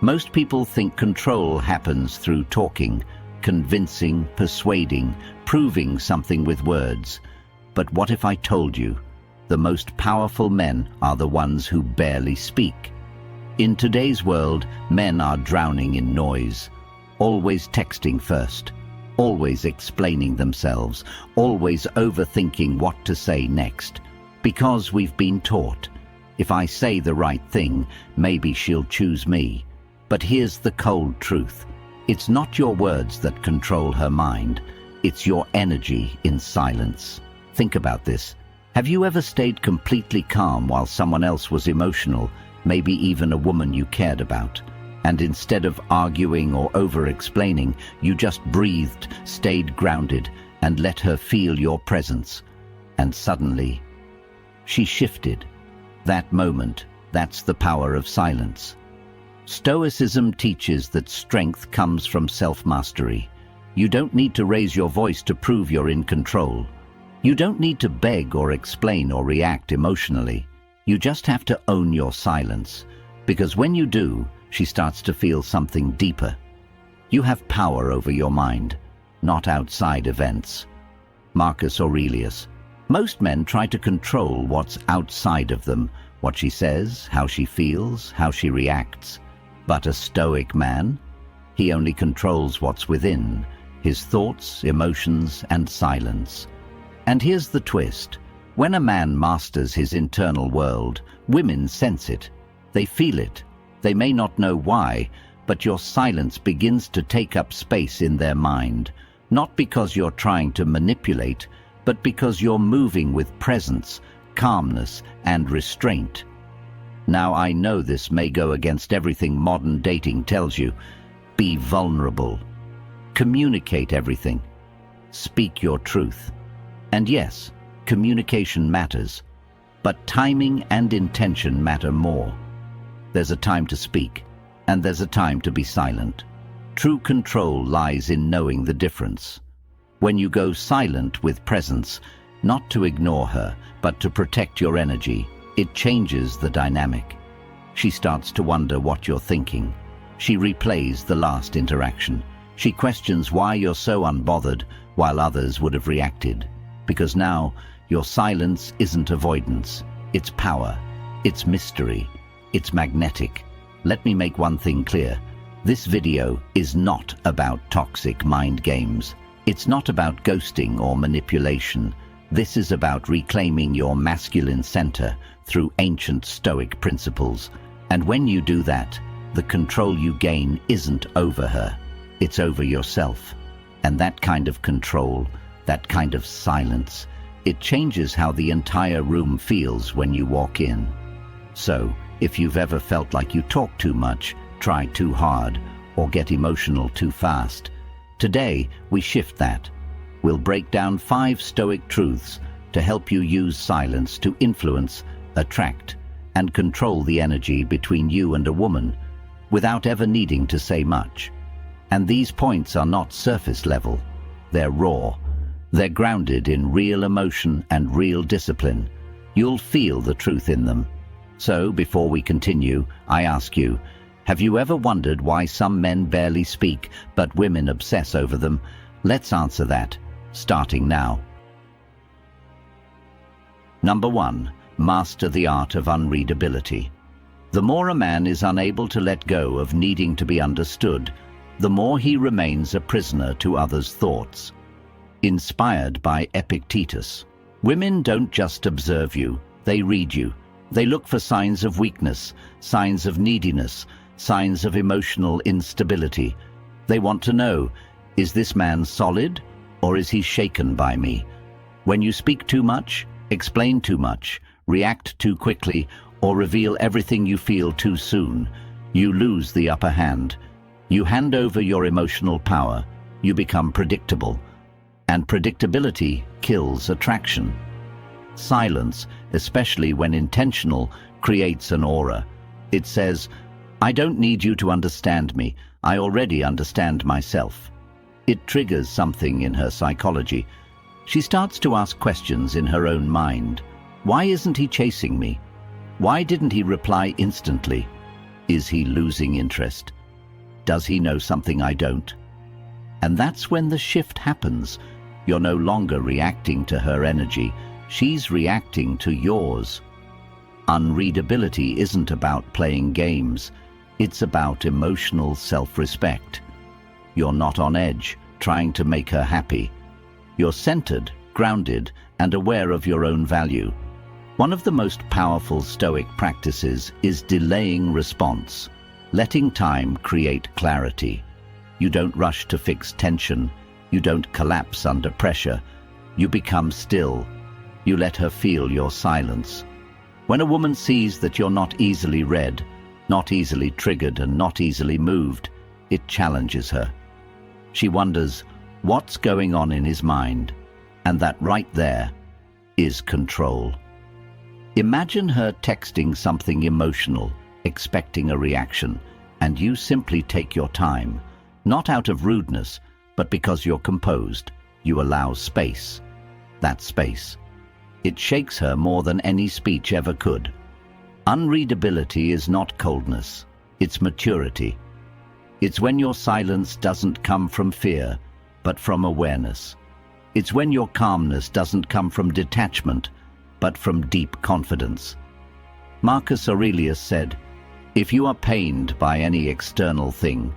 Most people think control happens through talking, convincing, persuading, proving something with words. But what if I told you, the most powerful men are the ones who barely speak? In today's world, men are drowning in noise, always texting first, always explaining themselves, always overthinking what to say next. Because we've been taught, if I say the right thing, maybe she'll choose me. But here's the cold truth. It's not your words that control her mind. It's your energy in silence. Think about this. Have you ever stayed completely calm while someone else was emotional, maybe even a woman you cared about? And instead of arguing or over-explaining, you just breathed, stayed grounded, and let her feel your presence. And suddenly, she shifted. That moment, that's the power of silence. Stoicism teaches that strength comes from self-mastery. You don't need to raise your voice to prove you're in control. You don't need to beg or explain or react emotionally. You just have to own your silence. Because when you do, she starts to feel something deeper. You have power over your mind, not outside events. Marcus Aurelius. Most men try to control what's outside of them, what she says, how she feels, how she reacts. But a Stoic man, he only controls what's within, his thoughts, emotions, and silence. And here's the twist. When a man masters his internal world, women sense it. They feel it. They may not know why, but your silence begins to take up space in their mind, not because you're trying to manipulate, but because you're moving with presence, calmness, and restraint. Now, I know this may go against everything modern dating tells you. Be vulnerable. Communicate everything. Speak your truth. And yes, communication matters, but timing and intention matter more. There's a time to speak, and there's a time to be silent. True control lies in knowing the difference. When you go silent with presence, not to ignore her, but to protect your energy, it changes the dynamic. She starts to wonder what you're thinking. She replays the last interaction. She questions why you're so unbothered while others would have reacted. Because now, your silence isn't avoidance. It's power. It's mystery. It's magnetic. Let me make one thing clear. This video is not about toxic mind games. It's not about ghosting or manipulation. This is about reclaiming your masculine center through ancient Stoic principles. And when you do that, the control you gain isn't over her. It's over yourself. And that kind of control, that kind of silence, it changes how the entire room feels when you walk in. So, if you've ever felt like you talk too much, try too hard, or get emotional too fast, today we shift that. We'll break down 5 Stoic truths to help you use silence to influence, attract, and control the energy between you and a woman without ever needing to say much. And these points are not surface level. They're raw. They're grounded in real emotion and real discipline. You'll feel the truth in them. So, before we continue, I ask you, have you ever wondered why some men barely speak, but women obsess over them? Let's answer that, starting now. Number 1. Master the art of unreadability. The more a man is unable to let go of needing to be understood, the more he remains a prisoner to others' thoughts. Inspired by Epictetus. Women don't just observe you, they read you. They look for signs of weakness, signs of neediness, signs of emotional instability. They want to know, is this man solid, or is he shaken by me? When you speak too much, explain too much, react too quickly, or reveal everything you feel too soon, you lose the upper hand. You hand over your emotional power. You become predictable. And predictability kills attraction. Silence, especially when intentional, creates an aura. It says, I don't need you to understand me. I already understand myself. It triggers something in her psychology. She starts to ask questions in her own mind. Why isn't he chasing me? Why didn't he reply instantly? Is he losing interest? Does he know something I don't? And that's when the shift happens. You're no longer reacting to her energy. She's reacting to yours. Unreadability isn't about playing games. It's about emotional self-respect. You're not on edge, trying to make her happy. You're centered, grounded, and aware of your own value. One of the most powerful Stoic practices is delaying response, letting time create clarity. You don't rush to fix tension. You don't collapse under pressure. You become still. You let her feel your silence. When a woman sees that you're not easily read, not easily triggered, and not easily moved, it challenges her. She wonders, what's going on in his mind? And that right there is control. Imagine her texting something emotional, expecting a reaction, and you simply take your time, not out of rudeness, but because you're composed. You allow space. That space. It shakes her more than any speech ever could. Unreadability is not coldness, it's maturity. It's when your silence doesn't come from fear, but from awareness. It's when your calmness doesn't come from detachment, but from deep confidence. Marcus Aurelius said, "If you are pained by any external thing,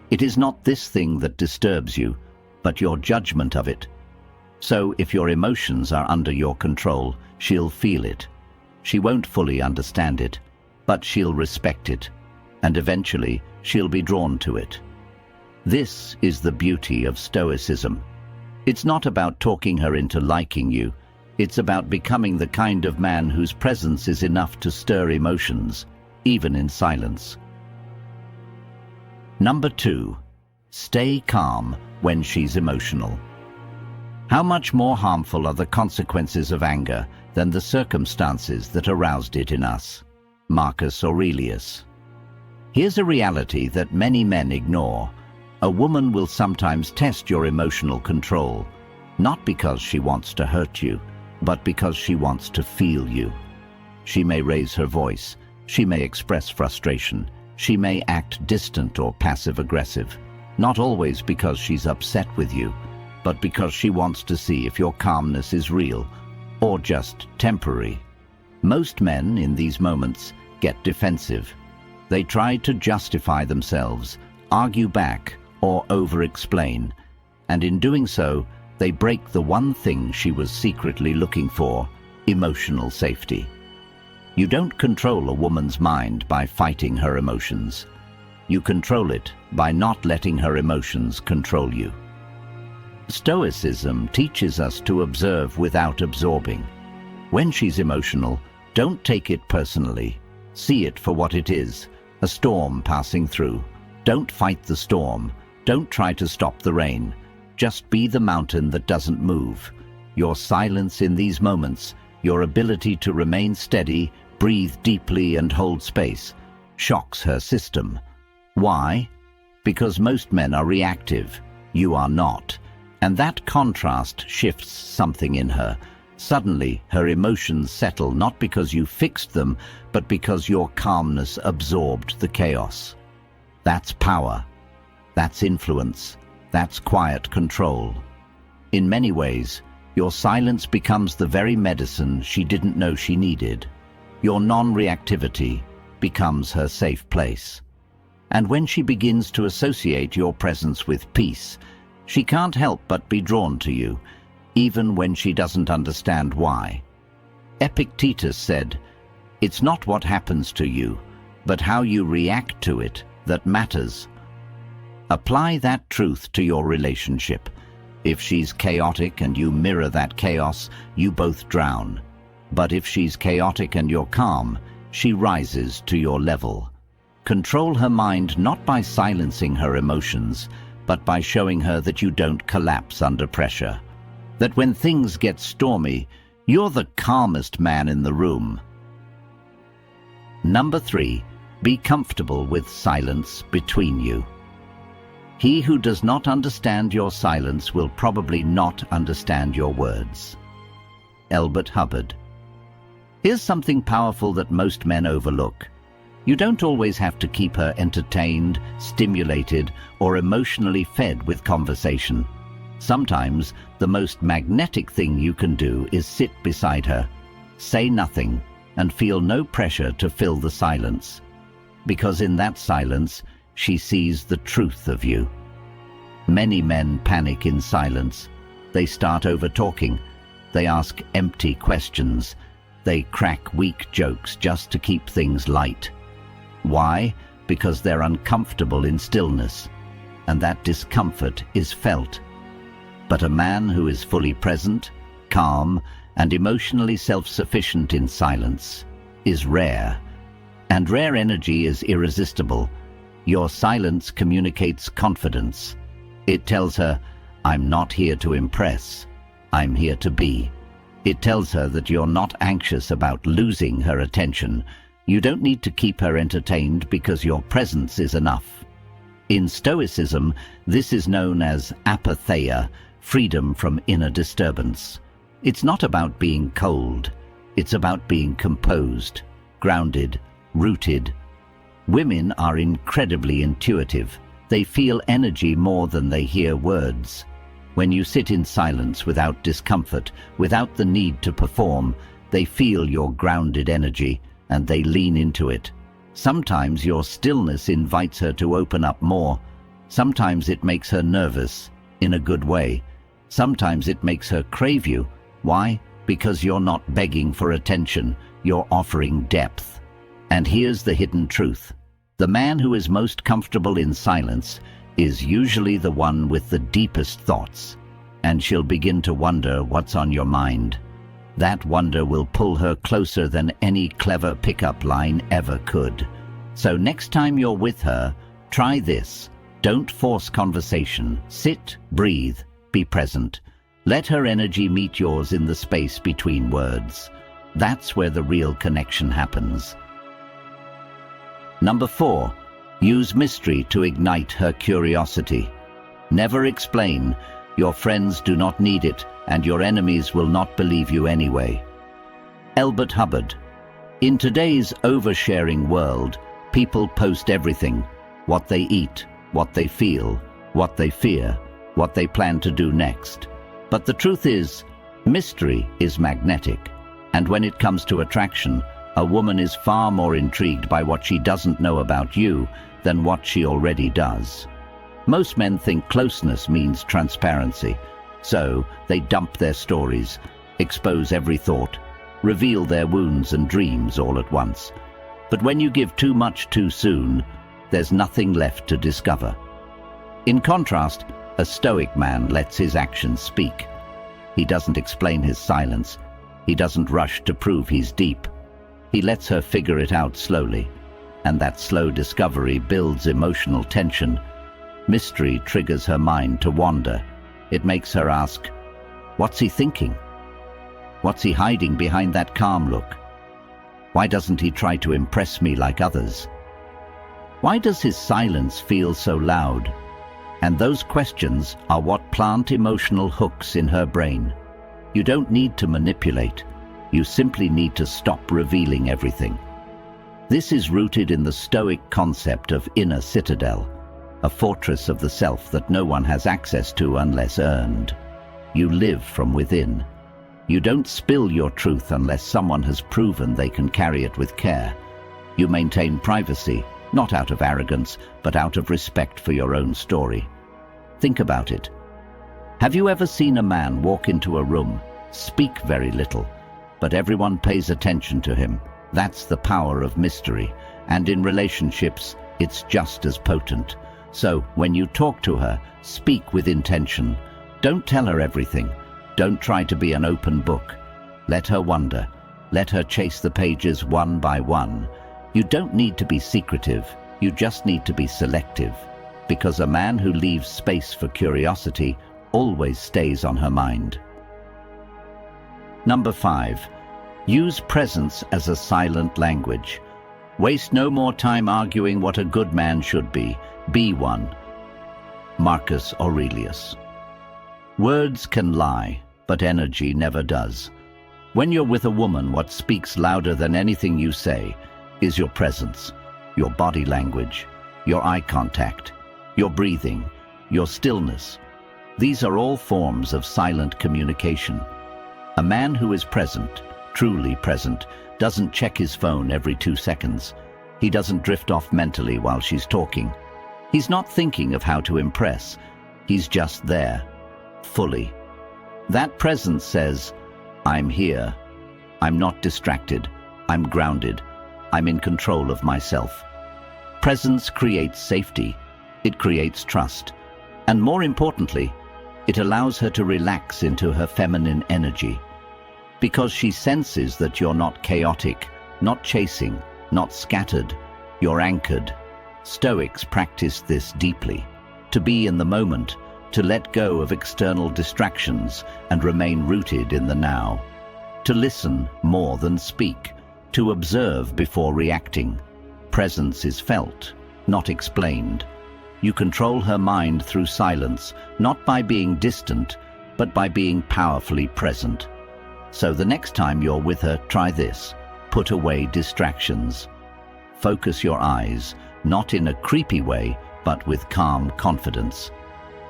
it is not this thing that disturbs you, but your judgment of it." So if your emotions are under your control, she'll feel it. She won't fully understand it, but she'll respect it, and eventually she'll be drawn to it. This is the beauty of Stoicism. It's not about talking her into liking you. It's about becoming the kind of man whose presence is enough to stir emotions, even in silence. Number 2, stay calm when she's emotional. How much more harmful are the consequences of anger than the circumstances that aroused it in us? Marcus Aurelius. Here's a reality that many men ignore. A woman will sometimes test your emotional control, not because she wants to hurt you, but because she wants to feel you. She may raise her voice, she may express frustration, she may act distant or passive-aggressive, not always because she's upset with you, but because she wants to see if your calmness is real or just temporary. Most men in these moments get defensive. They try to justify themselves, argue back, or over-explain, and in doing so, they break the one thing she was secretly looking for: emotional safety. You don't control a woman's mind by fighting her emotions. You control it by not letting her emotions control you. Stoicism teaches us to observe without absorbing. When she's emotional, don't take it personally. See it for what it is, a storm passing through. Don't fight the storm. Don't try to stop the rain. Just be the mountain that doesn't move. Your silence in these moments, your ability to remain steady, breathe deeply and hold space, shocks her system. Why? Because most men are reactive. You are not. And that contrast shifts something in her. Suddenly, her emotions settle not because you fixed them, but because your calmness absorbed the chaos. That's power. That's influence. That's quiet control. In many ways, your silence becomes the very medicine she didn't know she needed. Your non-reactivity becomes her safe place. And when she begins to associate your presence with peace, she can't help but be drawn to you, even when she doesn't understand why. Epictetus said, "It's not what happens to you, but how you react to it that matters." Apply that truth to your relationship. If she's chaotic and you mirror that chaos, you both drown. But if she's chaotic and you're calm, she rises to your level. Control her mind not by silencing her emotions, but by showing her that you don't collapse under pressure. That when things get stormy, you're the calmest man in the room. Number 3, be comfortable with silence between you. He who does not understand your silence will probably not understand your words. Elbert Hubbard. Here's something powerful that most men overlook. You don't always have to keep her entertained, stimulated, or emotionally fed with conversation. Sometimes the most magnetic thing you can do is sit beside her, say nothing, and feel no pressure to fill the silence. Because in that silence, she sees the truth of you. Many men panic in silence. They start over-talking. They ask empty questions. They crack weak jokes just to keep things light. Why? Because they're uncomfortable in stillness, and that discomfort is felt. But a man who is fully present, calm, and emotionally self-sufficient in silence is rare. And rare energy is irresistible. Your silence communicates confidence. It tells her, I'm not here to impress, I'm here to be. It tells her that you're not anxious about losing her attention. You don't need to keep her entertained because your presence is enough. In Stoicism, this is known as apatheia, freedom from inner disturbance. It's not about being cold. It's about being composed, grounded, rooted. Women are incredibly intuitive. They feel energy more than they hear words. When you sit in silence without discomfort, without the need to perform, they feel your grounded energy and they lean into it. Sometimes your stillness invites her to open up more. Sometimes it makes her nervous, in a good way. Sometimes it makes her crave you. Why? Because you're not begging for attention, you're offering depth. And here's the hidden truth. The man who is most comfortable in silence is usually the one with the deepest thoughts. And she'll begin to wonder what's on your mind. That wonder will pull her closer than any clever pickup line ever could. So next time you're with her, try this. Don't force conversation. Sit, breathe, be present. Let her energy meet yours in the space between words. That's where the real connection happens. Number 4, use mystery to ignite her curiosity. Never explain. Your friends do not need it, and your enemies will not believe you anyway. Elbert Hubbard. In today's oversharing world, people post everything. What they eat, what they feel, what they fear, what they plan to do next. But the truth is, mystery is magnetic. And when it comes to attraction, a woman is far more intrigued by what she doesn't know about you than what she already does. Most men think closeness means transparency, so they dump their stories, expose every thought, reveal their wounds and dreams all at once. But when you give too much too soon, there's nothing left to discover. In contrast, a Stoic man lets his actions speak. He doesn't explain his silence. He doesn't rush to prove he's deep. He lets her figure it out slowly, and that slow discovery builds emotional tension. Mystery triggers her mind to wander. It makes her ask, what's he thinking? What's he hiding behind that calm look? Why doesn't he try to impress me like others? Why does his silence feel so loud? And those questions are what plant emotional hooks in her brain. You don't need to manipulate. You simply need to stop revealing everything. This is rooted in the Stoic concept of inner citadel, a fortress of the self that no one has access to unless earned. You live from within. You don't spill your truth unless someone has proven they can carry it with care. You maintain privacy, not out of arrogance, but out of respect for your own story. Think about it. Have you ever seen a man walk into a room, speak very little, but everyone pays attention to him? That's the power of mystery, and in relationships, it's just as potent. So, when you talk to her, speak with intention. Don't tell her everything. Don't try to be an open book. Let her wonder. Let her chase the pages one by one. You don't need to be secretive. You just need to be selective. Because a man who leaves space for curiosity always stays on her mind. Number 5. Use presence as a silent language. Waste no more time arguing what a good man should be. Be one. Marcus Aurelius. Words can lie, but energy never does. When you're with a woman, what speaks louder than anything you say is your presence. your body language, your eye contact, your breathing, your stillness. These are all forms of silent communication. A man who is present, truly present, doesn't check his phone every 2 seconds. He doesn't drift off mentally while she's talking. He's not thinking of how to impress. He's just there, fully. That presence says, I'm here. I'm not distracted. I'm grounded. I'm in control of myself. Presence creates safety. It creates trust. And more importantly, it allows her to relax into her feminine energy. Because she senses that you're not chaotic, not chasing, not scattered. You're anchored. Stoics practice this deeply. To be in the moment, to let go of external distractions and remain rooted in the now. To listen more than speak. To observe before reacting. Presence is felt, not explained. You control her mind through silence, not by being distant, but by being powerfully present. So the next time you're with her, try this. Put away distractions. Focus your eyes, not in a creepy way, but with calm confidence.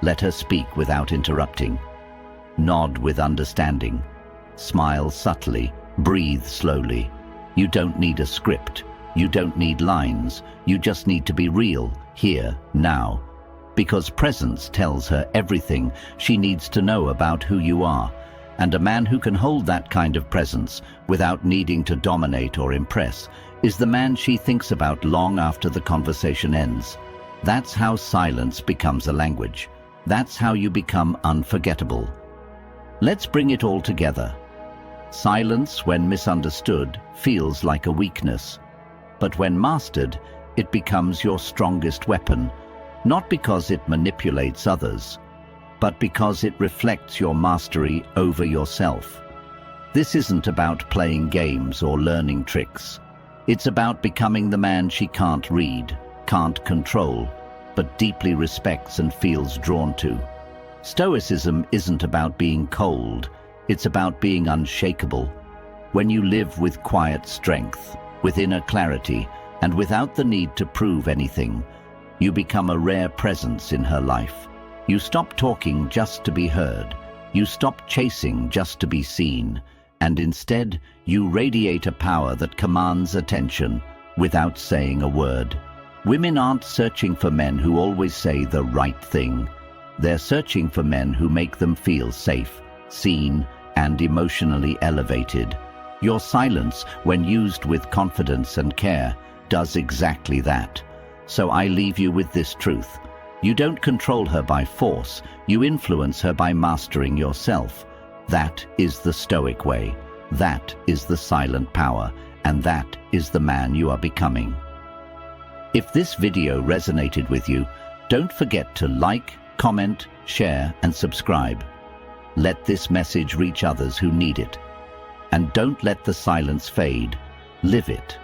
Let her speak without interrupting. Nod with understanding. Smile subtly. Breathe slowly. You don't need a script. You don't need lines. You just need to be real, here, now. Because presence tells her everything she needs to know about who you are. And a man who can hold that kind of presence without needing to dominate or impress is the man she thinks about long after the conversation ends. That's how silence becomes a language. That's how you become unforgettable. Let's bring it all together. Silence, when misunderstood, feels like a weakness. But when mastered, it becomes your strongest weapon, not because it manipulates others, but because it reflects your mastery over yourself. This isn't about playing games or learning tricks. It's about becoming the man she can't read, can't control, but deeply respects and feels drawn to. Stoicism isn't about being cold. It's about being unshakable. When you live with quiet strength, with inner clarity, and without the need to prove anything, you become a rare presence in her life. You stop talking just to be heard. You stop chasing just to be seen. And instead, you radiate a power that commands attention without saying a word. Women aren't searching for men who always say the right thing. They're searching for men who make them feel safe, seen, and emotionally elevated. Your silence, when used with confidence and care, does exactly that. So I leave you with this truth. You don't control her by force. You influence her by mastering yourself. That is the Stoic way. That is the silent power. And that is the man you are becoming. If this video resonated with you, don't forget to like, comment, share, and subscribe. Let this message reach others who need it. And don't let the silence fade. Live it.